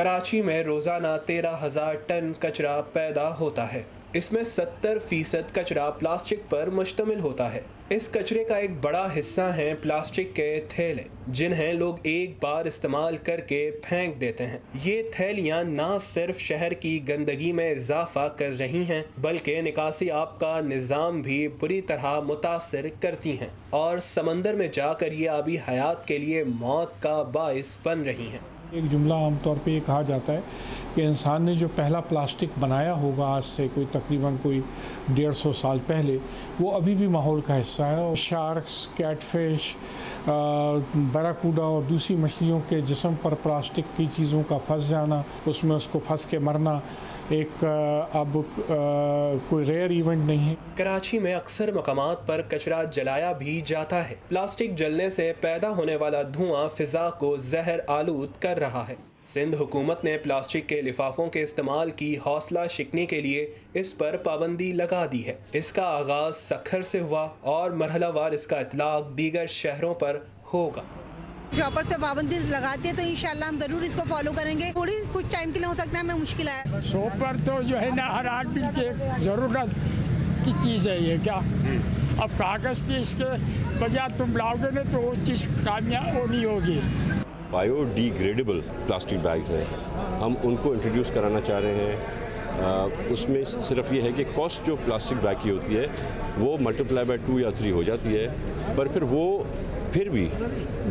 کراچی میں روزانہ 13,000 ٹن کچرا پیدا ہوتا ہے۔ اس میں 70% کچرا پلاسٹک پر مشتمل ہوتا ہے۔ اس کچرے کا ایک بڑا حصہ ہیں پلاسٹک کے تھیلے، جنہیں لوگ ایک بار استعمال کر کے پھینک دیتے ہیں۔ یہ تھیلیاں نہ صرف شہر کی گندگی میں اضافہ کر رہی ہیں بلکہ نکاسی آب کا نظام بھی بری طرح متاثر کرتی ہیں اور سمندر میں جا کر یہ آبی حیات کے لیے موت کا باعث بن رہی ہیں۔ ایک جملہ عام طور پہ یہ کہا جاتا ہے کہ انسان نے جو پہلا پلاسٹک بنایا ہوگا آج سے تقریباً 150 سال پہلے، وہ ابھی بھی ماحول کا حصہ ہے۔ اور شارکس، کیٹ فش، بیراکوڈا اور دوسری مچھلیوں کے جسم پر پلاسٹک کی چیزوں کا پھنس جانا، اس میں اس کو پھنس کے مرنا ایک اب کوئی ریئر ایونٹ نہیں ہے۔ کراچی میں اکثر مقامات پر کچرا جلایا بھی جاتا ہے۔ پلاسٹک جلنے سے پیدا ہونے والا دھواں فضا کو زہر آلود کر رہا ہے۔ سندھ حکومت نے پلاسٹک کے لفافوں کے استعمال کی حوصلہ شکنی کے لیے اس پر پابندی لگا دی ہے۔ اس کا آغاز سکھر سے ہوا اور مرحلہ وار اس کا اطلاق دیگر شہروں پر ہوگا۔ شاپر پہ پابندی لگاتے ہیں تو انشاءاللہ ہم ضرور اس کو فالو کریں گے۔ تھوڑی کچھ ٹائم کے لیے ہو سکتا ہے ہمیں مشکل آئے۔ شاپر تو جو ہے نا ہر آدمی کی ضرورت کی چیز ہے یہ کیا۔ اب کاغذ کی اس کے بجائے تم لاؤ گے نا تو وہ چیز کامیاب نہیں ہوگی۔ Biodegradable plastic bags ہیں، ہم ان کو انٹروڈیوس کرانا چاہ رہے ہیں۔ اس میں صرف یہ ہے کہ کاسٹ جو پلاسٹک بیگ کی ہوتی ہے وہ ملٹیپلائی بائی 2 یا 3 ہو جاتی ہے، پر پھر وہ پھر بھی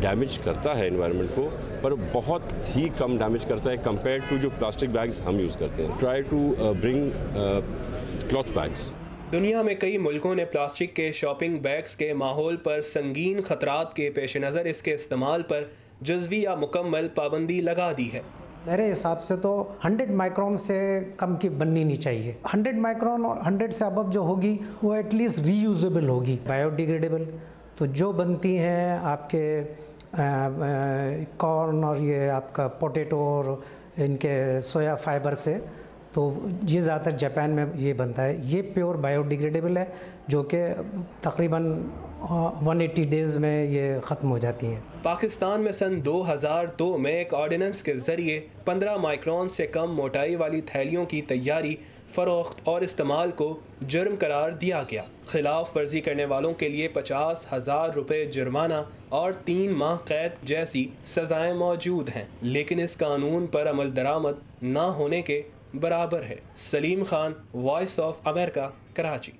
ڈیمیج کرتا ہے انوائرمنٹ کو، پر بہت ہی کم ڈیمیج کرتا ہے کمپیئر ٹو جو پلاسٹک بیگز ہم یوز کرتے ہیں۔ Try to bring cloth bags. دنیا میں کئی ملکوں نے پلاسٹک کے شاپنگ بیگز کے ماحول پر سنگین خطرات کے پیش نظر اس کے استعمال پر جزوی یا مکمل پابندی لگا دی ہے۔ میرے حساب سے تو 100 مائکرون سے کم کی بننی نہیں چاہیے۔ 100 مائکرون اور 100 سے ابو جو ہوگی وہ ایٹ لیسٹ ری یوزیبل ہوگی، بایو ڈیگریڈیبل۔ تو جو بنتی ہیں آپ کے کارن اور یہ آپ کا پوٹیٹو اور ان کے سویا فائبر سے، تو یہ زیادہ تر جاپان میں یہ بنتا ہے۔ یہ پیور بایو ڈیگریڈیبل ہے جو کہ تقریباً 180 ڈیز میں یہ ختم ہو جاتی ہیں۔ پاکستان میں سن 2002 میں ایک آرڈیننس کے ذریعے 15 مائکرون سے کم موٹائی والی تھیلیوں کی تیاری، فروخت اور استعمال کو جرم قرار دیا گیا۔ خلاف ورزی کرنے والوں کے لیے 50,000 روپے جرمانہ اور 3 ماہ قید جیسی سزائیں موجود ہیں، لیکن اس قانون پر عمل درآمد نہ ہونے کے برابر ہے۔ Salim Khan, voice of America, Karachi.